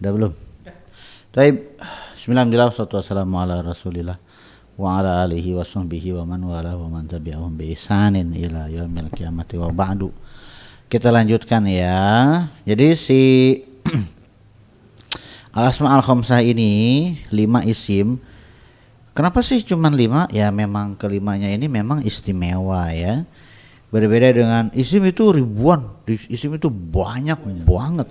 Udah belum? Baik. Bismillahirrahmanirrahim. Wassalamu ala Rasulillah wa ala alihi wa sahbihi wa man wala wa man tabi'ahum bi ihsanin ila yaumil qiyamati wa ba'du. Kita lanjutkan ya. Jadi si Al-Asma Al-Khamsah ini 5 isim. Kenapa sih cuman 5? Ya memang kelimanya ini memang istimewa ya. Berbeda dengan isim itu ribuan, isim itu banyak banget.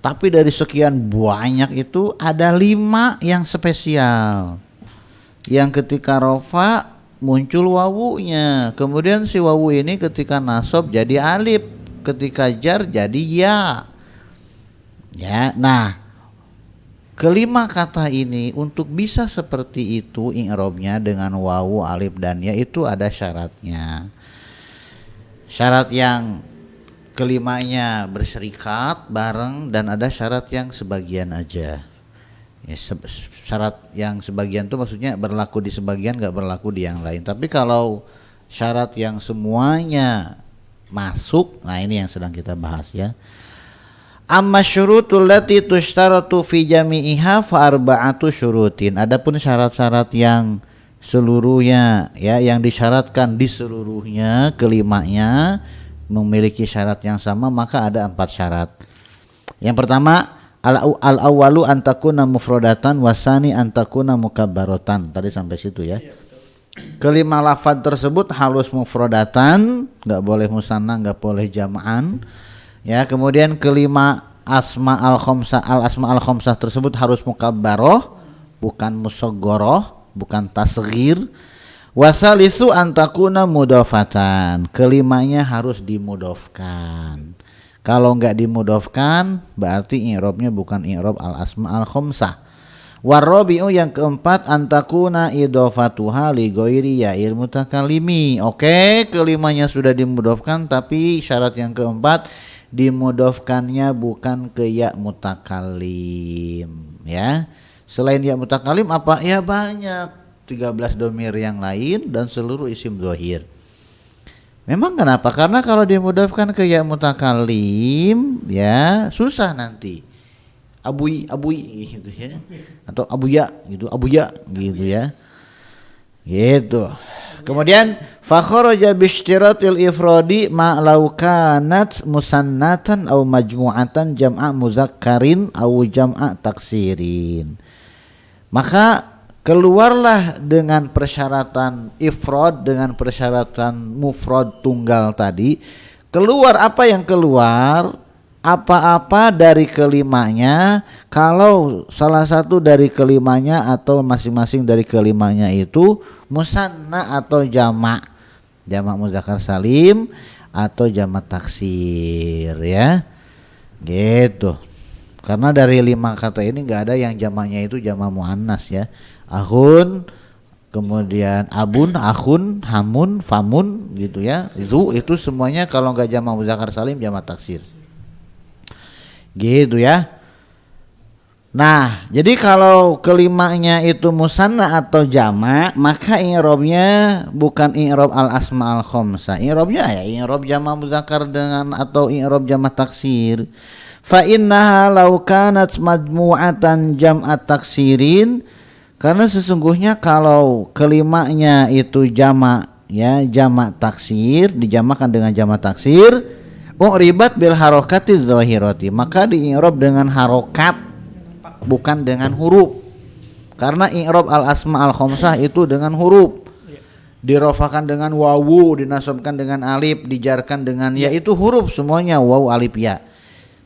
Tapi dari sekian banyak itu ada 5 yang spesial. Yang ketika rofa muncul wawunya. Kemudian si wawu ini ketika nasab jadi alif, ketika jar jadi ya. Ya, nah kelima kata ini untuk bisa seperti itu i'rabnya dengan wawu, alif dan ya itu ada syaratnya. Syarat yang kelimanya berserikat bareng dan ada syarat yang sebagian aja. Ya, syarat yang sebagian itu maksudnya berlaku di sebagian, gak berlaku di yang lain. Tapi kalau syarat yang semuanya masuk, nah ini yang sedang kita bahas ya. Amma syurutul lati tushtaratu fi jami'iha fa arba'atu syurutin. Adapun syarat-syarat yang seluruhnya ya, yang disyaratkan di seluruhnya kelimanya memiliki syarat yang sama, maka ada 4 syarat. Yang pertama al-awwalu antakuna mufradatan wasani antakuna mukabbaratan. Tadi sampai situ ya. Kelima lafaz tersebut harus mufradatan, enggak boleh musanna, enggak boleh jam'an. Ya, kemudian kelima asma al-khamsah tersebut harus mukabbaroh, bukan musaghoroh, bukan tasghir. Wasalisu antakuna mudofatan. Kelimanya harus dimudofkan. Kalau enggak dimudofkan berarti i'rabnya bukan i'rab al-asma al-khamsah. Warabi'u yang keempat antakuna idofatuha li ghairi ya'il mutakallimi. Oke, kelimanya sudah dimudofkan tapi syarat yang keempat dimudofkannya bukan ke ya mutakallim ya. Selain ya mutakallim apa? Ya banyak. 13 domir yang lain dan seluruh isim dhohir. Memang kenapa? Karena kalau dimudafkan ke ya mutakallim ya susah nanti. Abui gitu ya. Atau abuya gitu ya. Gitu. Kemudian fa kharaja bi ishtiratil ifradi ma law kanat musannatan aw majmu'atan jam'a muzakkarin aw jam'a taksirin. Maka keluarlah dengan persyaratan ifrad, dengan persyaratan mufrad tunggal tadi. Keluar apa yang keluar? Apa-apa dari kelimanya. Kalau salah satu dari kelimanya atau masing-masing dari kelimanya itu musanna atau jamak muzakkar salim atau jamak taksir ya. Gitu. Karena dari 5 kata ini enggak ada yang jamaknya itu jamak muannas ya. Ahun, kemudian abun, akhun, hamun, famun gitu ya. Itu semuanya kalau enggak jamak muzakkar salim jamak taksir. Gitu ya. Nah, jadi kalau kelimanya itu musanna atau jamak, maka i'rabnya bukan i'rab al-asma al-khamsah. I'rabnya ya i'rab jamak muzakkar dengan atau i'rab jamak taksir. Fa innaha law kanat majmu'atan jam'at taksirin, karena sesungguhnya kalau kelimanya itu jamak ya, jamak taksir dijamakan dengan jamak taksir, u'ribat bil harokati zahirati, maka di-i'rab dengan harokat bukan dengan huruf. Karena i'rab al-asma al-khamsah itu dengan huruf. Dirofakan dengan wawu, dinasabkan dengan alif, dijarkan dengan ya, itu huruf semuanya, wawu, alif, ya.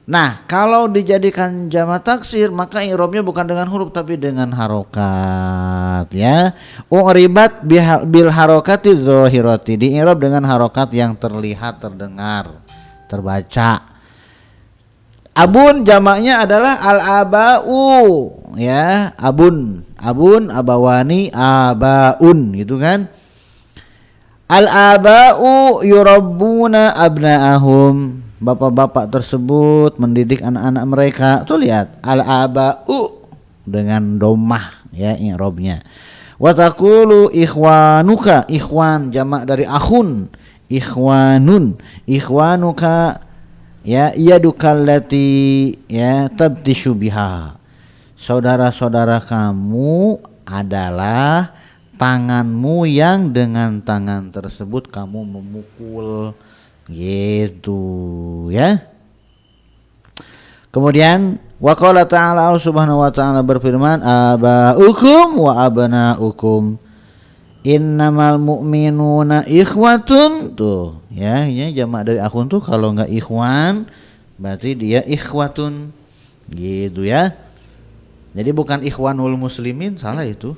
Nah, kalau dijadikan jamak taksir maka i'rabnya bukan dengan huruf tapi dengan harokat ya. U'ribat bil harokati zahirati, di-i'rab dengan harokat yang terlihat, terdengar, terbaca. Abun jamaknya adalah al-aba'u ya. Abun, abawani, abaun gitu kan. Al-aba'u yurabbuna abna'ahum, bapak-bapak tersebut mendidik anak-anak mereka. Tuh lihat al-aba'u dengan domah ya i'rabnya. Wa taqulu ikhwanuka, ikhwan jamak dari akhun, ikhwanun, ikhwanuka ya yadukallati ya tabtishu biha, saudara-saudara kamu adalah tanganmu yang dengan tangan tersebut kamu memukul, gitu ya. Kemudian waqala ta'ala, Allah subhanahu wa ta'ala berfirman, aba'ukum wa abna'ukum innamal mu'minuna ikhwatun. Tuh ya, ini jamak dari akhun tuh kalau enggak ikhwan berarti dia ikhwatun, gitu ya. Jadi bukan ikhwanul muslimin, salah itu.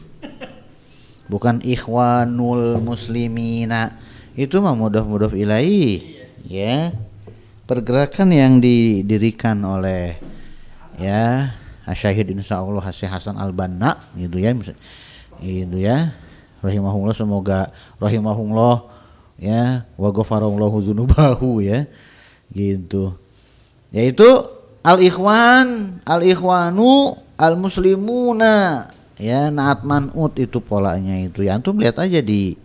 Bukan ikhwanul muslimina, itu mah mudhaf ilaih ya. Pergerakan yang didirikan oleh ya Syahid insyaallah Hasan Al-Banna gitu ya, itu ya, rahimahullah, semoga rahimahullah ya wa ghafarallahu dzunubahu ya, gitu. Yaitu al-ikhwanu al-muslimuna ya, naat man'ut itu polanya itu ya. Antum lihat aja di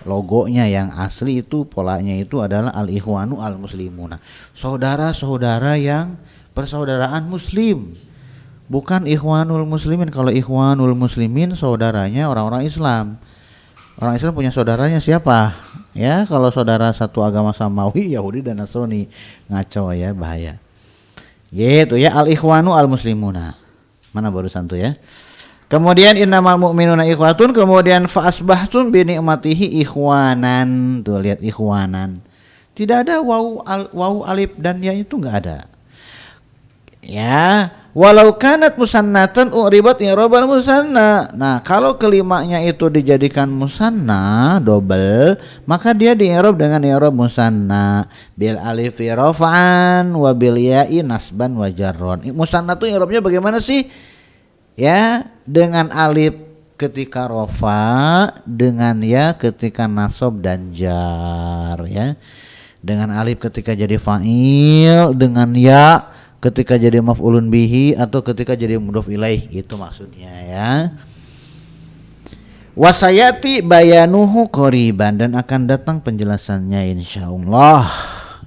logonya yang asli itu polanya itu adalah al-ikhwanu al-muslimuna, saudara-saudara yang persaudaraan muslim, bukan ikhwanul muslimin. Kalau ikhwanul muslimin saudaranya orang-orang Islam. Orang Islam punya saudaranya siapa? Ya, kalau saudara satu agama samawi, Yahudi dan Nasrani, ngaco ya, bahaya. Gitu ya, al-ikhwanu al-muslimuna. Mana barusan tuh ya. Kemudian innamal mu'minuna ikhwatun, kemudian fa asbahtum bi ni'matihi ikhwanan. Tuh lihat ikhwanan. Tidak ada wawu alif dan ya, itu enggak ada. Ya, walau kanat musannatan uribat i'rabal musanna. Nah, kalau kelimanya itu dijadikan musanna double, maka dia di-i'rab dengan i'rab musanna bil alif raf'an wa bil ya'i nasban wa jarron. Musanna tuh i'rabnya bagaimana sih? Ya, dengan alif ketika rafa, dengan ya ketika nasab dan jar ya. Dengan alif ketika jadi fa'il, dengan ya ketika jadi maf'ulun bihi atau ketika jadi mudhof ilaih, itu maksudnya ya. Wasayati bayanuhu qoriban, dan akan datang penjelasannya insyaallah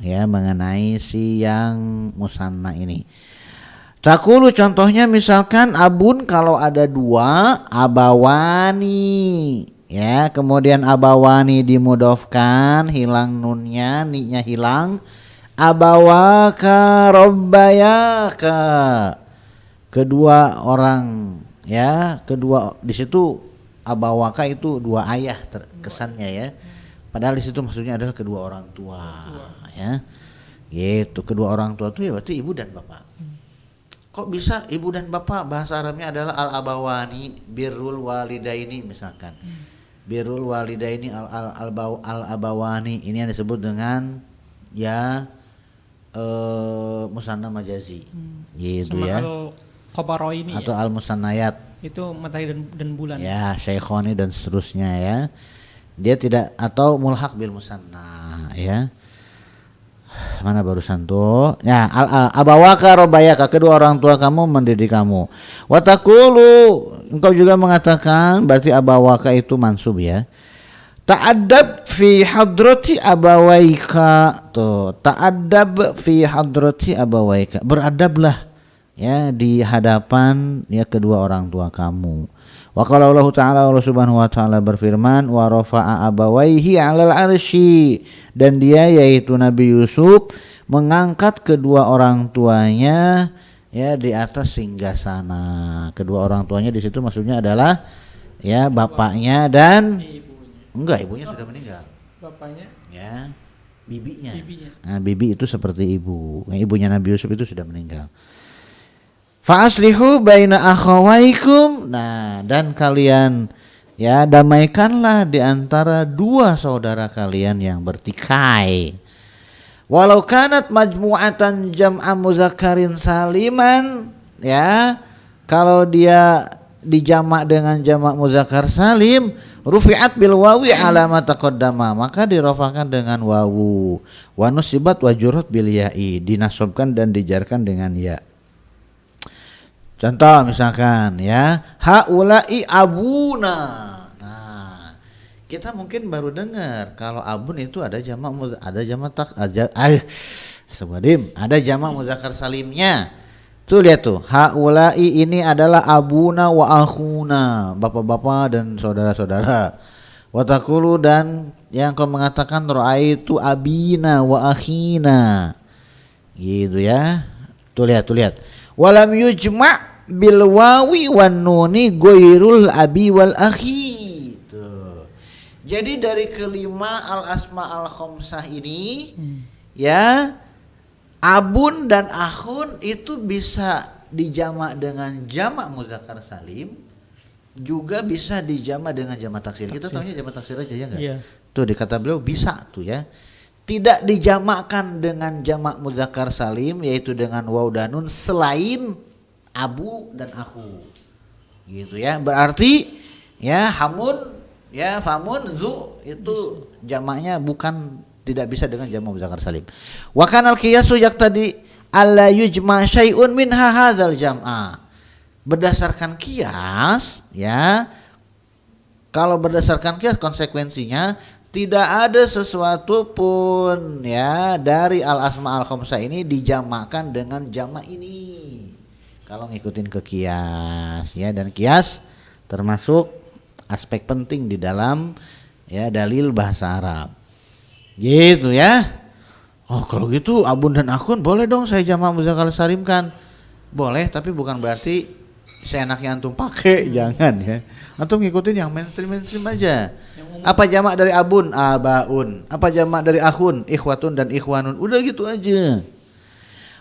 ya mengenai si yang musanna ini. Takulu contohnya misalkan abun kalau ada dua, abawani ya, kemudian abawani dimudhofkan, hilang nunnya, ni-nya hilang, abawaka robbayaka, kedua orang ya, kedua di situ abawaka itu dua ayah kesannya ya, padahal di situ maksudnya adalah kedua orang tua ya, gitu. Kedua orang tua itu ya berarti ibu dan bapak. Kok bisa ibu dan bapak? Bahasa Arabnya adalah al-abawani, birrul walidaini misalkan. Birrul walidaini al-abawani, ini yang disebut dengan ya musanna majazi. Gitu ya. Al-Qabarayni atau ya? Al-musannayat. Itu matahari dan bulan. Ya, syaikhoni dan seterusnya ya. Dia tidak, atau mulhaq bil musanna ya. Mana barusan tuh ya, abawaka robayaka, kedua orang tua kamu mendidik kamu. Watakulu, engkau juga mengatakan, berarti abawaka itu mansub ya. Ta'addab fi hadrati abawaika, tuh ta'addab fi hadrati abawaika, beradablah ya di hadapan ya kedua orang tua kamu. Wa qala Allah Ta'ala, Allah Subhanahu wa Ta'ala berfirman, wa rafa'a abawaihi 'alal 'arsy, dan dia yaitu Nabi Yusuf mengangkat kedua orang tuanya ya di atas singgasana. Kedua orang tuanya di situ maksudnya adalah ya bapaknya dan ibunya sudah meninggal. Bapaknya ya bibinya. Nah, bibi itu seperti ibu. Nah, ibunya Nabi Yusuf itu sudah meninggal. Fa'aslihu baina akhawaikum. Nah, dan kalian ya damaikanlah di antara dua saudara kalian yang bertikai. Walau kanat majmu'atan jam'a muzakkarin saliman, ya, kalau dia dijamak dengan jamak muzakkar salim, rufi'at bil wawi ala ma taqaddama, maka dirafa'kan dengan wawu. Wa nusibat wa jurat bil ya'i, dinasabkan dan dijarkan dengan ya. Contoh misalkan ya, haula'i abuna. Nah, kita mungkin baru dengar kalau abun itu ada jamak Astagfirullahaladzim. Ada jamak muzakkar salimnya. Tuh lihat tuh, haulai ini adalah abuna wa akhuna, bapak-bapak dan saudara-saudara. Wa taqulu dan yang kau mengatakan ra'aitu abina wa akhina. Gitu ya. Tuh lihat. Walam yujma' bil wawi wan nuni ghairul abi wal akhi. Tuh. Jadi dari kelima al asma al khamsah ini ya, abun dan akhun itu bisa dijamak dengan jamak muzakkar salim, juga bisa dijamak dengan jamak taksir. Kita tahunya jamak taksir aja ya enggak? Iya. Tuh di kata beliau bisa tuh ya. Tidak dijamakkan dengan jamak muzakkar salim yaitu dengan waw dan nun selain abu dan akhu. Gitu ya. Berarti ya hamun ya famun zu itu jamaknya bukan, tidak bisa dengan jamak muzakkar salim. Wa kanal qiyasu tadi alla yujma syai'un min hadzal jam'a. Berdasarkan kias ya, kalau berdasarkan kias konsekuensinya tidak ada sesuatu pun ya dari al asma al khamsah ini dijamakkan dengan jamak ini. Kalau ngikutin ke kias ya, dan kias termasuk aspek penting di dalam ya dalil bahasa Arab. Gitu ya. Oh kalau gitu abun dan akhun boleh dong saya jamak muzakkar salimkan. Boleh, tapi bukan berarti seenaknya antum pakai, jangan ya. Antum ngikutin yang mainstream aja. Apa jamak dari abun? Abaun. Apa jamak dari akhun? Ikhwatun dan ikhwanun. Udah gitu aja.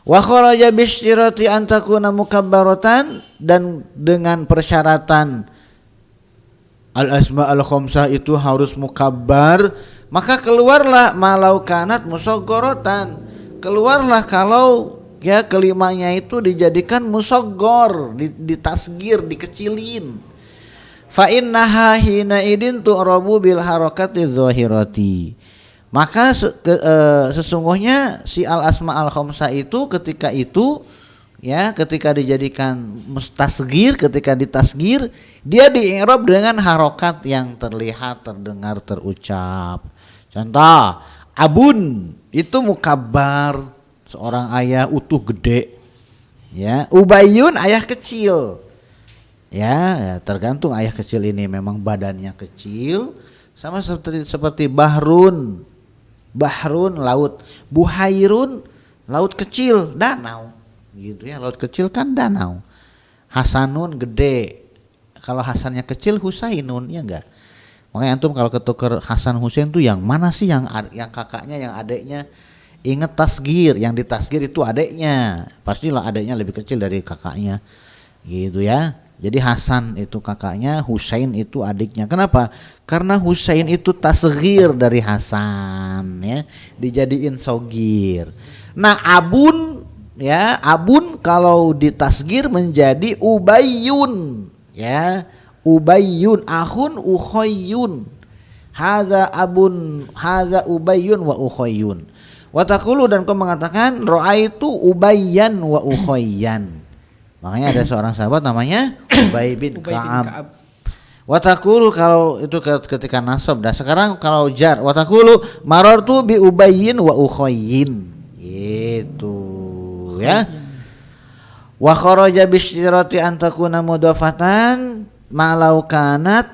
Wa kharaja bisyirati an takuna mukabbaratan, dan dengan persyaratan al asma al khamsah itu harus mukabbar, maka keluarlah malau kanat musaggharatan. Keluarlah kalau ya kelimanya itu dijadikan musaggor, ditasgir, dikecilin. Fa innaha hina idin tu'rabu bil harakati dzahirati. Maka sesungguhnya si al asma al khamsah itu ketika itu ya, ketika dijadikan mustasgir, ketika ditasgir, dia di'irab dengan harokat yang terlihat, terdengar, terucap. Contoh, abun itu mukabbar, seorang ayah utuh gede. Ya, ubayyun ayah kecil. Ya, tergantung ayah kecil ini memang badannya kecil, sama seperti bahrun laut, buhairun laut kecil, danau. Gitu ya, laut kecil kan danau. Hasanun gede, kalau Hasannya kecil Husainun, ya enggak. Makanya antum kalau ketuker Hasan Husain tuh yang mana sih, yang kakaknya, yang adeknya. Ingat tasgir, yang ditasgir itu adeknya, pastilah adeknya lebih kecil dari kakaknya, gitu ya. Jadi Hasan itu kakaknya, Husain itu adiknya. Kenapa? Karena Husain itu tasgir dari Hasan ya, dijadiin sogir. Nah abun ya, abun kalau ditasgir menjadi ubayyun ya, ubayyun, akhun ukhoyyun, hadza abun, hadza ubayyun wa ukhoyyun. Wa taqulu, dan kau mengatakan ra'aitu ubayyan wa ukhayyan. Makanya ada seorang sahabat namanya Ubay bin Ka'ab. Wa taqulu, kalau itu ketika nasab. Dan sekarang kalau jar, wa taqulu marartu bi ubayyin wa ukhayyin. Gitu ya. Wa kharaja bi syirati an takuna mudhafatan malau kanat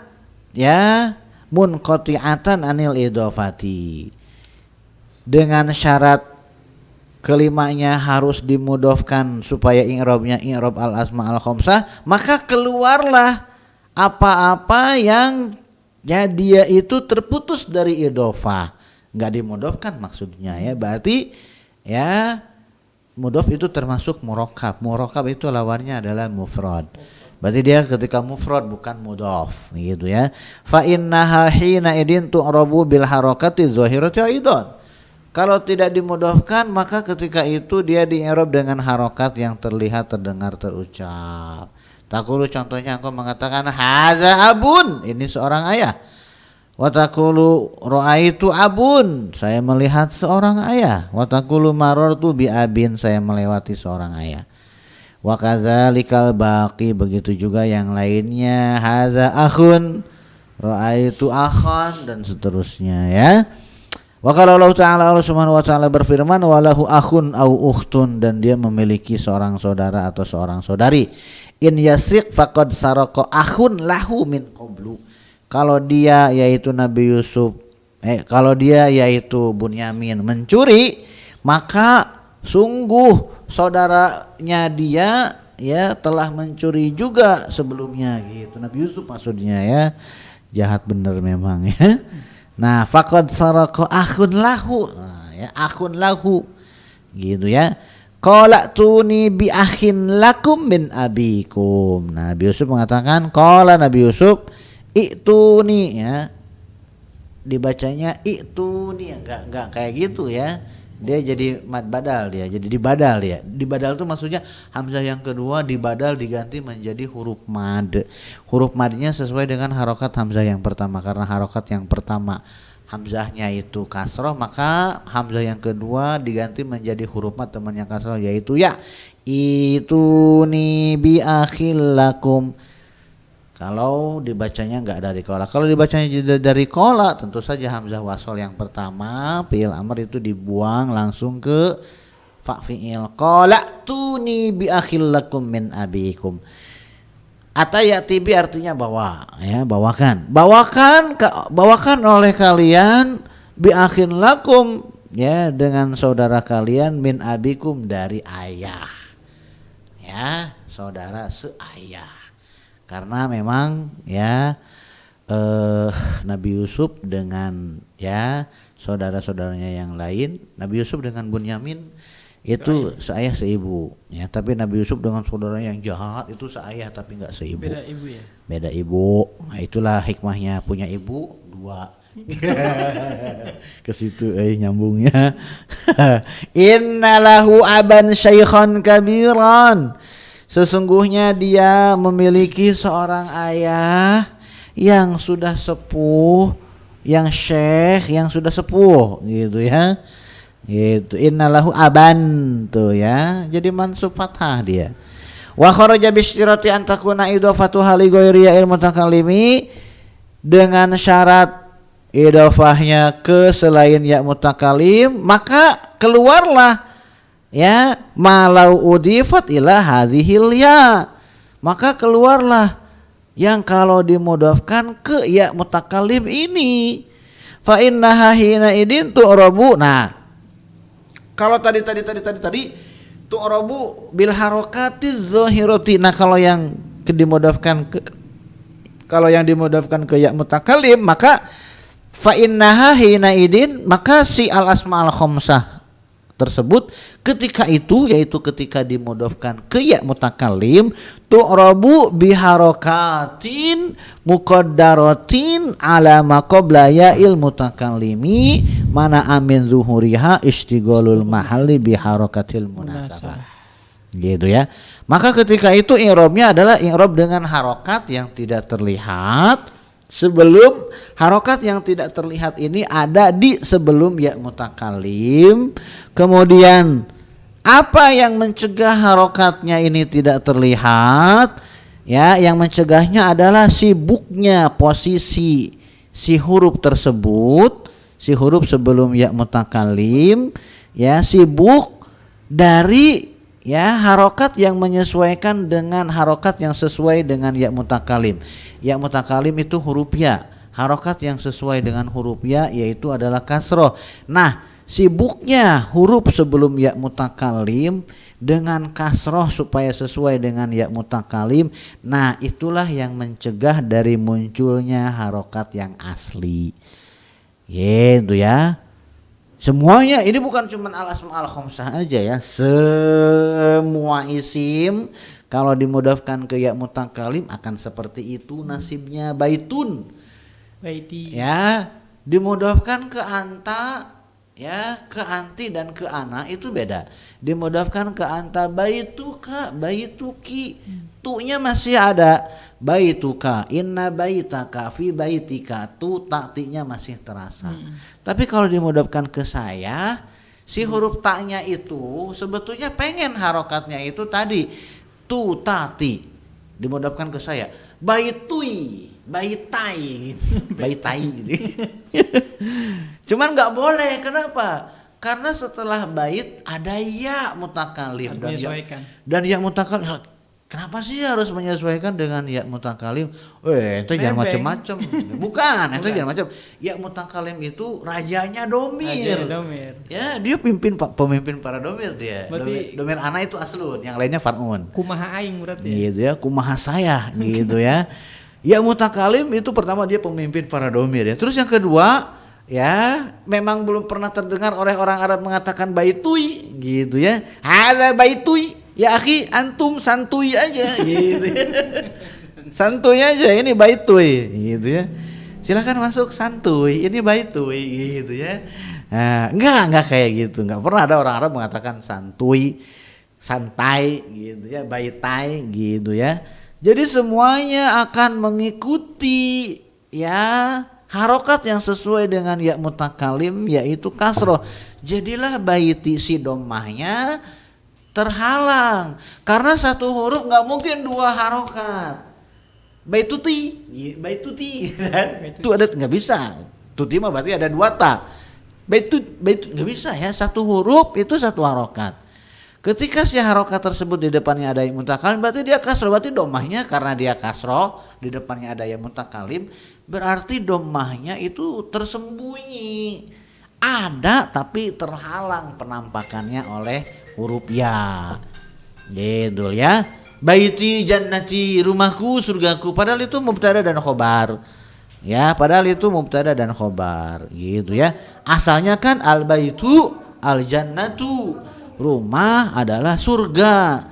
ya munqati'atan anil idhafati. Dengan syarat kelimanya harus dimudhafkan supaya i'rabnya i'rab al asma al khamsah, maka keluarlah apa-apa yang ya dia itu terputus dari idhofah, enggak dimudhafkan maksudnya ya. Berarti ya mudhaf itu termasuk murakkab. Murakkab itu lawannya adalah mufrad. Berarti dia ketika mufrad bukan mudhaf gitu ya. Fa innaha hina idin tu'rabu bil harakati dzahirati aidan. Kalau tidak dimudhafkan maka ketika itu dia di-i'rab dengan harokat yang terlihat, terdengar, terucap. Taqulu, contohnya engkau mengatakan hadza abun, ini seorang ayah. Wa taqulu ra'aitu abun, saya melihat seorang ayah. Wa taqulu marartu bi abin, saya melewati seorang ayah. Wa kadzalikal baqi, begitu juga yang lainnya. Hadza akhun, ra'aitu akhan, dan seterusnya ya. Wa qala Allah Ta'ala, Allah Subhanahu wa taala berfirman, walahu akhun au ukhtun, dan dia memiliki seorang saudara atau seorang saudari. In yasriq faqad saraka akhun lahu min qablu. Kalau dia yaitu Nabi Yusuf, kalau dia yaitu Bunyamin mencuri, maka sungguh saudaranya dia ya telah mencuri juga sebelumnya gitu. Nabi Yusuf maksudnya ya. Jahat bener memang ya. Nah, faqad saraka akhun lahu. Nah, ya, akhun lahu. Gitu ya. Qala tuni bi akhin lakum min abikum. Nah, Nabi Yusuf mengatakan, qala Nabi Yusuf ituni ya. Dibacanya ituni, enggak kayak gitu ya. Dia jadi mad badal, dia jadi dibadal dia. Dibadal itu maksudnya hamzah yang kedua dibadal diganti menjadi huruf mad. Huruf madnya sesuai dengan harokat hamzah yang pertama, karena harokat yang pertama hamzahnya itu kasroh, maka hamzah yang kedua diganti menjadi huruf mad temannya kasroh, yaitu ya. Ituni bi akhil lakum. Kalau dibacanya enggak dari kola, kalau dibacanya dari kola, tentu saja hamzah wasol yang pertama fi'il amr itu dibuang langsung ke fa fi'il. Kola tuni bi akhil lakum min abikum. Atayati bi artinya bawa, ya, bawakan oleh kalian bi akhil lakum, ya, dengan saudara kalian min abikum dari ayah, ya, saudara seayah. Karena memang ya Nabi Yusuf dengan ya saudara-saudaranya yang lain, Nabi Yusuf dengan Bunyamin itu seayah seibu ya, tapi Nabi Yusuf dengan saudaranya yang jahat itu seayah tapi enggak seibu. Beda ibu ya. Beda ibu. Nah, itulah hikmahnya punya ibu dua. Ke situ nyambungnya. Innalahu aban syaikhan kabiran. Sesungguhnya dia memiliki seorang ayah yang sudah sepuh, yang syekh, yang sudah sepuh gitu ya. Gitu. Innalahu aban tuh ya. Jadi mansub fathah dia. Wa kharaja bi istirati an takuna idhafatu hali ghairi il mutakallimi, dengan syarat idhafahnya ke selain ya mutakallim, maka keluarlah ya malau udifat ila hadhil ya, maka keluarlah yang kalau dimudhafkan ke ya mutakallim ini. Fa innaha hina idin tu'rabu. Nah, kalau tadi tu'rabu bil harakatiz zahirati. Nah, kalau yang dimudhafkan ke ya mutakallim, maka fa innaha hina idin, maka si al asmaul khamsah tersebut ketika itu, yaitu ketika dimudhafkan ke ya mutakallim, tu'rabu biharokatin muqaddaratin ala ma qabla ya'il mutakallimi mana amin zuhuriha istighalul mahalli biharokatil munasabah. Gitu ya. Maka ketika itu i'rabnya adalah i'rab dengan harokat yang tidak terlihat, sebelum harokat yang tidak terlihat ini ada di sebelum ya mutakallim. Kemudian apa yang mencegah harokatnya ini tidak terlihat? Ya, yang mencegahnya adalah sibuknya posisi si huruf tersebut, si huruf sebelum ya mutakallim, ya, sibuk dari ya harokat yang menyesuaikan dengan harokat yang sesuai dengan ya mutakallim. Ya mutakallim itu huruf ya, harokat yang sesuai dengan huruf ya yaitu adalah kasroh. Nah, sibuknya huruf sebelum ya mutakallim dengan kasroh supaya sesuai dengan ya mutakallim. Nah, itulah yang mencegah dari munculnya harokat yang asli. Gitu ya. Semuanya ini bukan cuma al asma al khamsah aja ya. Semua isim kalau dimudhafkan ke ya mutakallim akan seperti itu nasibnya. Baitun, Baiti. ya, dimudhafkan ke anta, ya, ke anti dan ke ana itu beda. Dimudhafkan ke anta baituka, baituki, tu-nya masih ada. Baituka, inna baitaka fi baitika, tu taktinya masih terasa. Tapi kalau dimudhafkan ke saya, si huruf taknya itu sebetulnya pengen harokatnya itu tadi tu tati, dimudhafkan ke saya baitui, baitai gitu. Baitai gitu. Cuman nggak boleh, kenapa? Karena setelah bait ada ya mutakalim Harus menyesuaikan. dan ya mutakalim. Kenapa sih harus menyesuaikan dengan ya mutakalim? Itu jangan Nebeng. macem-macem. Bukan, itu Bukan. jangan macam. Ya mutakalim itu rajanya domir. Aja domir. Ya, dia pemimpin para domir dia. Berarti- Domir ana itu aslun, yang lainnya far'un. Kumaha aing berarti ya. Gitu ya, kumaha saya gitu ya. Ya mutakalim itu pertama dia pemimpin para domir ya. Terus yang kedua, ya memang belum pernah terdengar oleh orang Arab mengatakan baitui gitu ya. Ada baitui. Ya akhi, antum santuy aja gitu ya. Santuy aja, ini baitui gitu ya. Silakan masuk santuy, ini baitui gitu ya. Nah, enggak kayak gitu. Enggak pernah ada orang Arab mengatakan santuy, santai gitu ya, baitai gitu ya. Jadi semuanya akan mengikuti ya harokat yang sesuai dengan ya mutakalim, yaitu kasroh. Jadilah baiti si domahnya terhalang karena satu huruf nggak mungkin dua harokat. Baituti itu ada nggak bisa. Tuti mah berarti ada dua ta. Baitu nggak bisa ya, satu huruf itu satu harokat. Ketika si harokat tersebut di depannya ada yang mutakalim, berarti dia kasroh. Berarti domahnya karena dia kasroh, di depannya ada yang mutakalim, berarti domahnya itu tersembunyi. Ada tapi terhalang penampakannya oleh huruf ya. Gitu ya. Baiti jannati, rumahku surgaku. Padahal itu mubtada dan khobar. Ya, padahal itu mubtada dan khobar. Gitu ya. Asalnya kan al baitu al jannatu. Rumah adalah surga.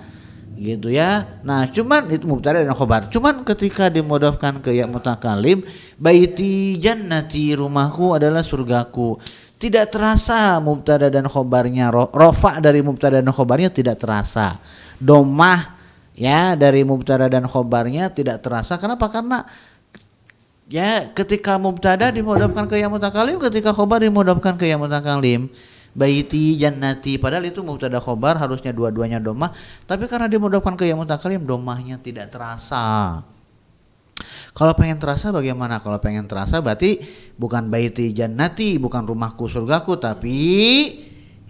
Gitu ya. Nah, cuman itu mubtada dan khobar. Cuman ketika dimudofkan ke ya mutakalim, baiti jannati, rumahku adalah surgaku. Tidak terasa mubtada dan khobarnya, rofa dari mubtada dan khobarnya tidak terasa. Domah ya dari mubtada dan khobarnya tidak terasa. Kenapa? Karena ya ketika mubtada dimudofkan ke ya mutakalim, ketika khobar dimudofkan ke ya mutakalim. Baiti jannati, padahal itu mubtada khobar harusnya dua-duanya domah, tapi karena dimudofkan ke ya mutakalim, domahnya tidak terasa. Kalau pengen terasa bagaimana? Kalau pengen terasa berarti bukan baiti jannati, bukan rumahku surgaku, tapi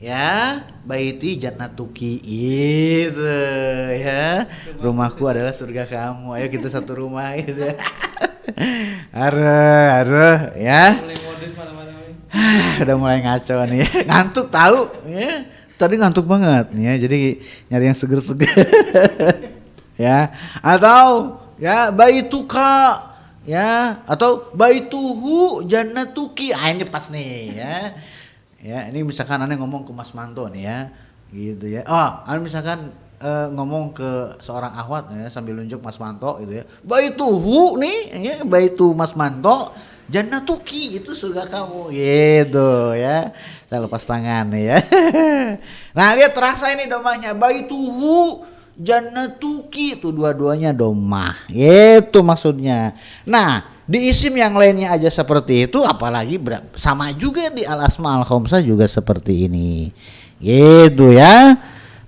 ya baiti jannatuki itu ya. Rumahku adalah surga kamu. Ayo kita satu rumah gitu ya. Aduh ya. Mulai modus malam-malam. Udah mulai ngaco nih ya. Ngantuk tahu ya. Tadi ngantuk banget nih ya. Jadi nyari yang seger-seger. Ya, atau ya baituka ya, atau baituhu jannatuki. Ini pas nih ya. Ya, ini misalkan aneh ngomong ke Mas Manto nih ya. Gitu ya. Oh, aneh misalkan ngomong ke seorang akhwat ya, sambil nunjuk Mas Manto gitu ya. Baituhu nih ya, baitu Mas Manto jannatuki, itu surga kamu gitu ya. Saya lepas tangan nih ya. Nah, lihat terasa ini domahnya baituhu jannatuki, itu dua-duanya domah. Itu maksudnya. Nah, di isim yang lainnya aja seperti itu, apalagi sama juga di al asma al khamsah juga seperti ini. Gitu ya.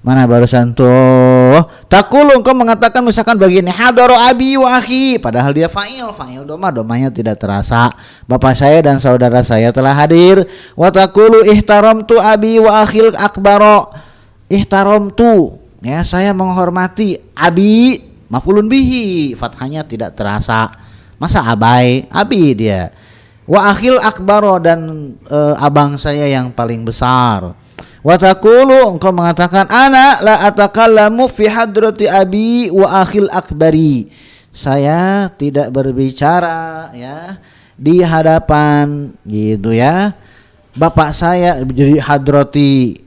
Mana barusan tuh takulu engkau mengatakan misalkan begini, hadaro abi wa akhi, padahal dia fa'il domahnya tidak terasa. Bapak saya dan saudara saya telah hadir. Wa takulu ihtaramtu abi wa akhil akbaro, ihtaramtu ya, saya menghormati abi, maf'ulun bihi, fathahnya tidak terasa. Masa abai, abi dia. Wa akhil akbaro, dan abang saya yang paling besar. Wa taqulu, engkau mengatakan ana la atakallamu fi hadrati abi wa akhil akbari, saya tidak berbicara ya di hadapan gitu ya bapak saya. Jadi hadrati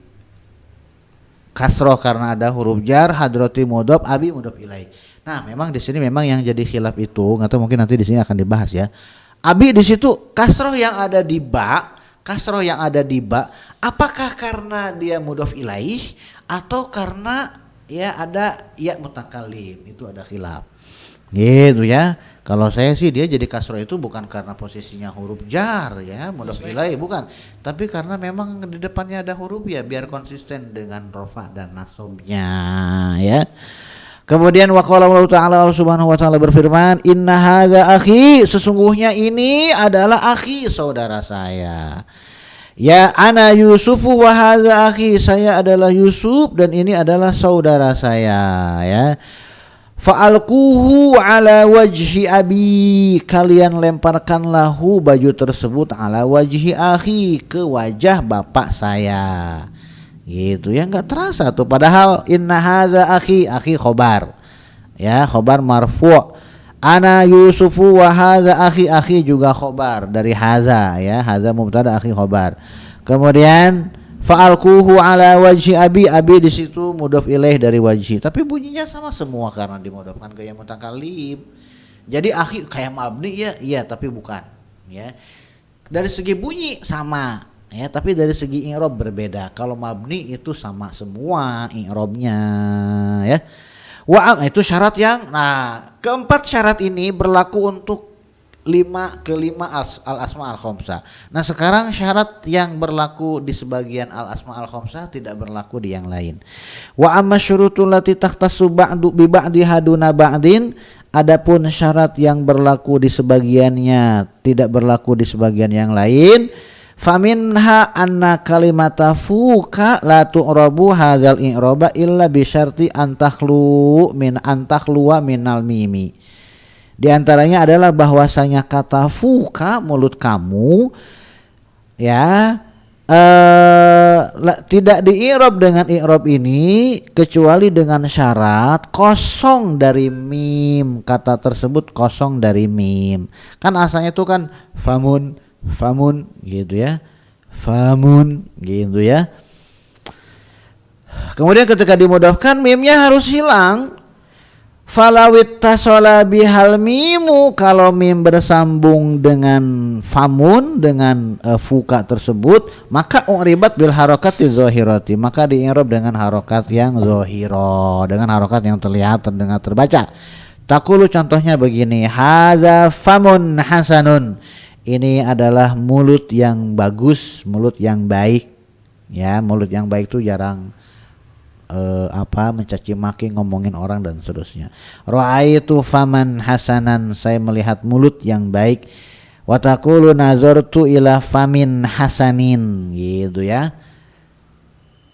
kasroh karena ada huruf jar, hadrati mudhof, abi mudhof ilaih. Nah, memang di sini memang yang jadi khilaf itu, atau mungkin nanti di sini akan dibahas ya. Abi di situ kasroh yang ada di ba, kasroh yang ada di ba, apakah karena dia mudhof ilaih atau karena ya ada ya mutakalim? Itu ada khilaf. Gitu ya. Kalau saya sih dia jadi kasroh itu bukan karena posisinya huruf jar ya, mudhof ilaih bukan, tapi karena memang di depannya ada huruf ya biar konsisten dengan rofa dan nasabnya ya. Kemudian waqala Allah Ta'ala, Allah Subhanahu wa taala berfirman, "Inna hadza akhi," sesungguhnya ini adalah akhi, saudara saya. Ya ana Yusufu wa hadza akhi, saya adalah Yusuf dan ini adalah saudara saya, ya. Fa'alquhu ala wajhi abi, kalian lemparkanlah baju tersebut ala wajhi akhi, ke wajah bapak saya. Gitu ya, nggak terasa tuh, padahal inna hadza akhi khobar, ya, khobar marfu', ana Yusufu wa hadza akhi juga khobar dari hadza, ya, hadza mubtada, akhi khobar. Kemudian fa'alquhu ala wajhi abi di situ mudhof ilaih dari wajhi, tapi bunyinya sama semua karena dimudhofkan ke yang mutakallim. Jadi akhi kayak mabni, ya iya, tapi bukan, ya. Dari segi bunyi sama, ya, tapi dari segi i'rab berbeda. Kalau mabni itu sama semua i'rabnya, ya. Itu syarat yang, keempat syarat ini berlaku untuk kelima al asma al khamsah. Nah, sekarang syarat yang berlaku di sebagian al asma al khamsah tidak berlaku di yang lain. Wa amma syurutul lati takhtassu ba'du bi ba'diha duna ba'din, adapun syarat yang berlaku di sebagiannya tidak berlaku di sebagian yang lain. Faminha anna kalimata fuka la tu'rabu hadzal i'raba illa bi syarti antakhluwa minal mimi. Di antaranya adalah bahwasanya kata fuka, mulut kamu, ya, tidak di-i'rab dengan i'rab ini kecuali dengan syarat kosong dari mim. Kata tersebut kosong dari mim. Kan asalnya itu kan famun gitu ya, famun gitu ya. Kemudian ketika dimudhafkan mimnya harus hilang. Falawit tasola bihal mimu, kalau mim bersambung dengan famun, dengan fuka tersebut, maka uribat bil harakati zahirati, maka di-i'rab dengan harokat yang zahira, dengan harokat yang terlihat, terdengar, terbaca. Taqulu, contohnya begini, hadza famun hasanun, ini adalah mulut yang bagus, mulut yang baik, ya. Mulut yang baik itu jarang mencaci maki, ngomongin orang dan seterusnya. Ra'aitu faman hasanan, saya melihat mulut yang baik. Wa taqulu nazartu ila famin hasanin, gitu ya.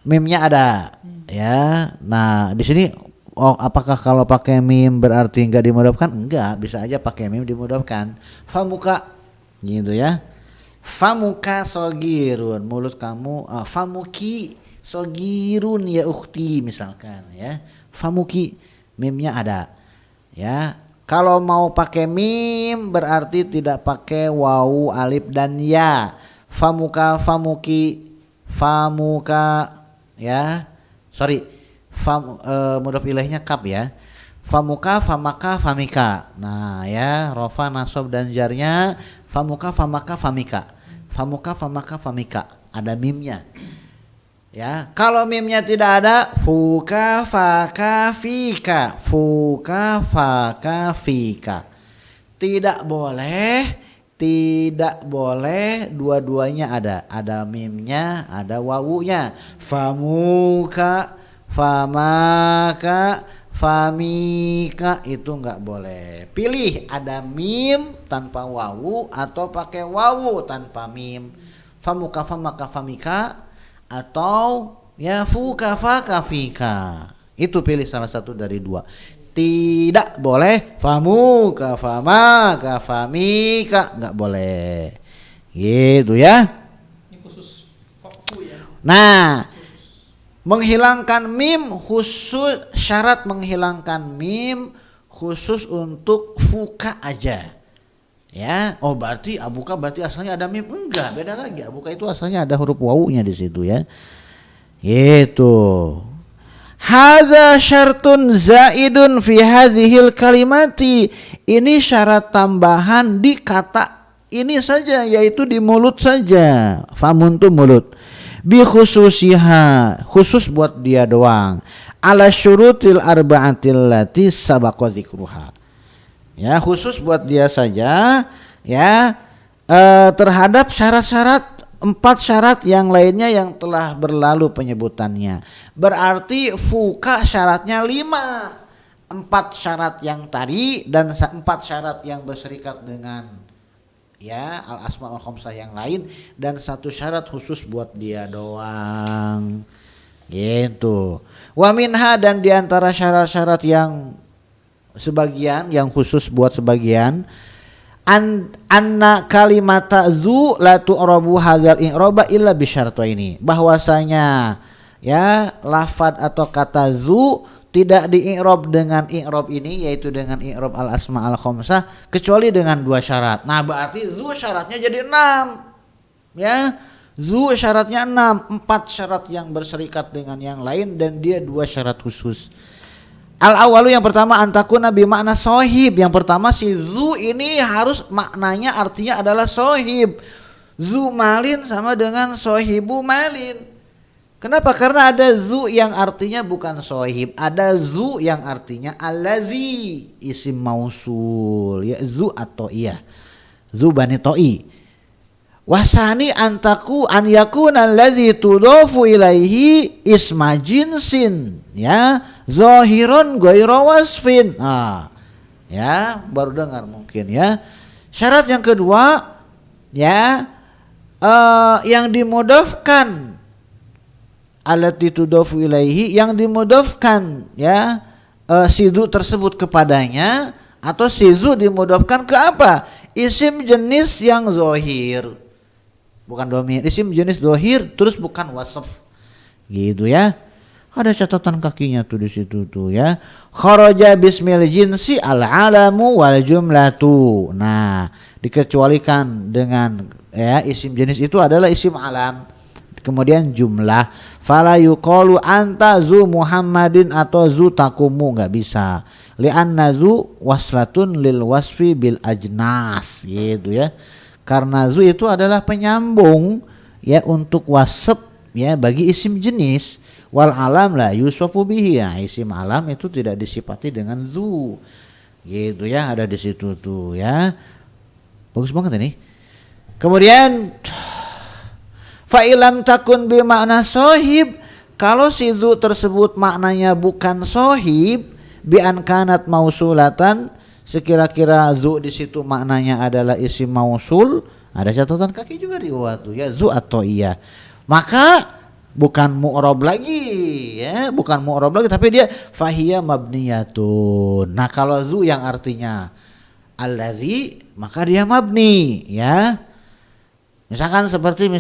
Mimnya ada, ya. Nah, di sini apakah kalau pakai mim berarti enggak dimudhafkan? Enggak, bisa aja pakai mim dimudhafkan. Famuka, gitu ya. Famuka sogirun, mulut kamu, famuki sogirun ya ukhti, misalkan, ya. Famuki, mimnya ada, ya. Kalau mau pakai mim berarti tidak pakai wawu, alif dan ya. Famuka, famuki, famuka, ya. Sorry, mudhof ilaihnya kaf, ya. Famuka, famaka, famika. Nah, ya, rofa, nasab dan jarnya famuka, famaka, famika. Famuka, famaka, famika. Ada mimnya. Ya, kalau mimnya tidak ada, fuka faka fika, fuka faka fika. Tidak boleh dua-duanya ada. Ada mimnya, ada wawunya. Famuka, famaka, famika, itu enggak boleh. Pilih ada mim tanpa wawu atau pakai wawu tanpa mim. Famuka, famaka, famika, atau ya fuka faka fika. Itu pilih salah satu dari dua. Tidak boleh famuka famaka famika, enggak boleh. Gitu ya. Ini khusus fu ya. Nah, menghilangkan mim khusus, syarat menghilangkan mim khusus untuk fuka aja. Ya, oh berarti abuka berarti asalnya ada mim? Enggak, beda lagi. Abuka itu asalnya ada huruf wawunya di situ, ya. Gitu. Hadza syartun zaidun fi hadhil kalimati. Ini syarat tambahan di kata ini saja, yaitu di mulut saja. Famun tuh mulut. Bi khususiha, khusus buat dia doang. Ala syurutil arba'atil lati sabaqa dzikruha. Ya, khusus buat dia saja, ya, terhadap syarat-syarat, 4 syarat yang lainnya yang telah berlalu penyebutannya. Berarti fuka syaratnya 5, 4 syarat yang tadi dan 4 syarat yang berserikat dengan ya al asmaul khamsah yang lain dan 1 syarat khusus buat dia doang. Gitu. Wa minha, dan diantara syarat-syarat yang sebagian yang khusus buat sebagian anna kalimata zu la tu'rabu hadzal i'raba illa bisyartaini, bahwasanya ya lafad atau kata zu tidak di-i'rab dengan i'rab ini, yaitu dengan i'rab al asma al khamsah, kecuali dengan 2 syarat. Nah berarti zu syaratnya jadi 6 ya. Zu syaratnya 6, 4 syarat yang berserikat dengan yang lain dan dia 2 syarat khusus. Al awalu, yang pertama, antakuna bi makna sohib. Yang pertama, si zu ini harus maknanya artinya adalah sohib. Zu malin sama dengan sohibu malin. Kenapa? Karena ada zu yang artinya bukan sohib, ada zu yang artinya allazi, isim mausul ya, zu atau iya, zu bani toi. Wasani antaku an yakuna allazi tudofu ilaihi isma jinsin ya, zohiron goiro wasfin. Ya baru dengar mungkin ya. Syarat yang kedua ya, yang dimudofkan, allati tudofu ilaihi, yang dimudofkan ya sidu tersebut kepadanya, atau sidu dimudofkan ke apa? Isim jenis yang zohir, bukan domir, isim jenis zohir terus bukan wasf gitu ya. Ada catatan kakinya tuh di situ tuh ya. Kharaja bismil jinsi al alamu wal jumlatu. Nah dikecualikan dengan ya isim jenis itu adalah isim alam kemudian jumlah. Fala yuqalu anta zu Muhammadin atau zu takumu, nggak bisa. Li'anna zu waslatun lil wasfi bil ajnas gitu ya. Karena zu itu adalah penyambung ya untuk wasf ya bagi isim jenis. Wal alam la yusafu bihi, ya isim alam itu tidak disifati dengan zu gitu ya, ada di situ tuh ya. Bagus banget ini. Kemudian fa'ilam takun bi makna sohib, kalau si zu tersebut maknanya bukan sohib, bi an kanat mausulatan, sekira-kira zu di situ maknanya adalah isim mausul, ada catatan kaki juga di bawah tuh ya, zu atau iya, maka bukan mu'rab lagi ya, bukan mu'rab lagi, tapi dia fahiya mabniyatun. Nah kalau zu yang artinya allazi, maka dia mabni ya. Misalkan seperti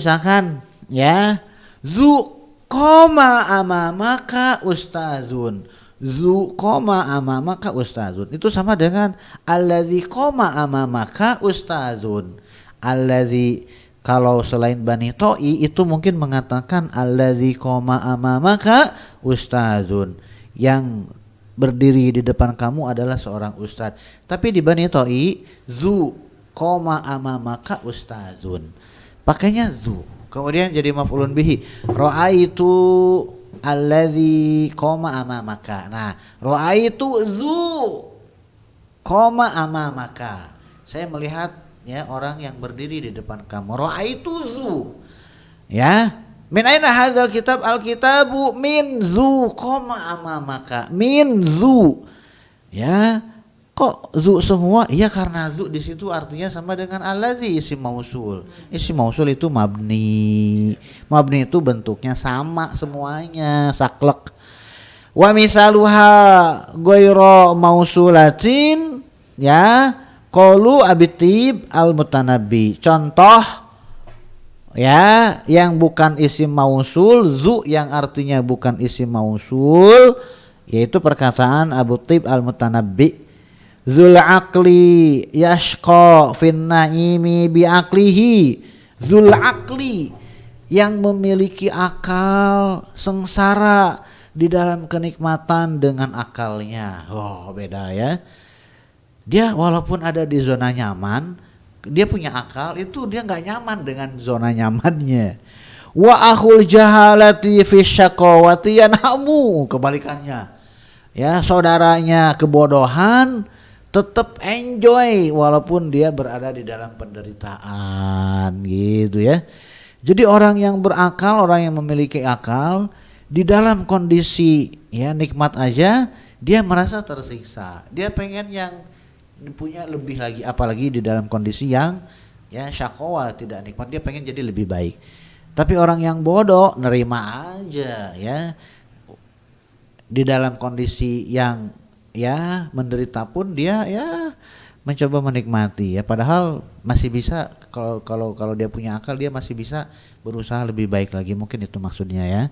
ya zu koma amamaka ustazun, zu koma amamaka ustazun itu sama dengan allazi koma amamaka ustazun. Allazi kalau selain Bani Toi itu mungkin mengatakan allazi koma amamaka ustazun, yang berdiri di depan kamu adalah seorang ustaz. Tapi di Bani Toi zu koma amamaka ustazun, pakainya zu, kemudian jadi maf'ulun bihi. Ra'aitu allazi koma amamaka. Nah, ra'aitu zu koma amamaka, saya melihat ya orang yang berdiri di depan kamu. Ra'aitu zu ya. Min aina hadzal kitab? Alkitabu min zu koma amamaka, min zu ya. Kok zu semua? Iya karena zu di situ artinya sama dengan allazi, isim mausul. Isim mausul itu mabni. Mabni itu bentuknya sama semuanya, saklek. Wa misaluha ghairu mausulatin ya, qaulu abitib al mutanabbi. Contoh ya yang bukan isim mausul, zu yang artinya bukan isim mausul, yaitu perkataan Abu Tib al Mutanabbi. Zul aqli yashqa fin naimi bi aqlihi. Zul aqli, yang memiliki akal, sengsara di dalam kenikmatan dengan akalnya. Oh beda ya. Dia walaupun ada di zona nyaman, dia punya akal, itu dia nggak nyaman dengan zona nyamannya. Wa akhul jahalati fi syaqawati yanhamu, kebalikannya ya, saudaranya kebodohan tetap enjoy walaupun dia berada di dalam penderitaan gitu ya. Jadi orang yang berakal, orang yang memiliki akal di dalam kondisi ya nikmat aja dia merasa tersiksa. Dia pengen yang punya lebih lagi, apalagi di dalam kondisi yang ya syakwa, tidak nikmat, dia pengen jadi lebih baik. Tapi orang yang bodoh nerima aja ya, di dalam kondisi yang ya menderita pun dia ya mencoba menikmati ya, padahal masih bisa, kalau dia punya akal dia masih bisa berusaha lebih baik lagi, mungkin itu maksudnya ya.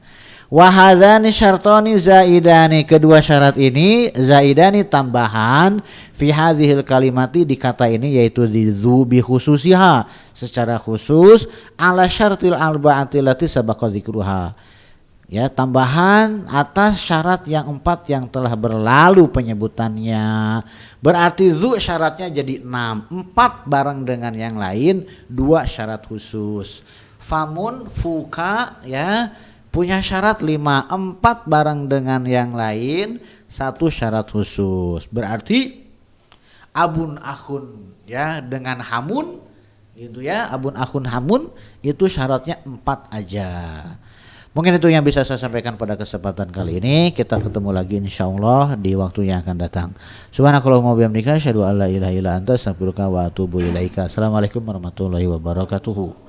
Wa hadzani syartani zaidani, kedua syarat ini zaidani tambahan fi hadzihil kalimati di kata ini, yaitu di dzubi khususiha secara khusus ala syartil arba'ati lati sabaqa dzikruha, ya tambahan atas syarat yang 4 yang telah berlalu penyebutannya. Berarti zu syaratnya jadi 6, 4 bareng dengan yang lain, 2 syarat khusus. Famun fuka ya punya syarat 5, 4 bareng dengan yang lain, 1 syarat khusus. Berarti abun akhun ya dengan hamun gitu ya, abun akhun hamun itu syaratnya 4 aja. Mungkin itu yang bisa saya sampaikan pada kesempatan kali ini. Kita ketemu lagi insyaallah di waktu yang akan datang. Subhanakallahumma wa bihamdika asyhadu an la ilaha illa anta astaghfiruka wa atubu ilaika. Assalamualaikum warahmatullahi wabarakatuh.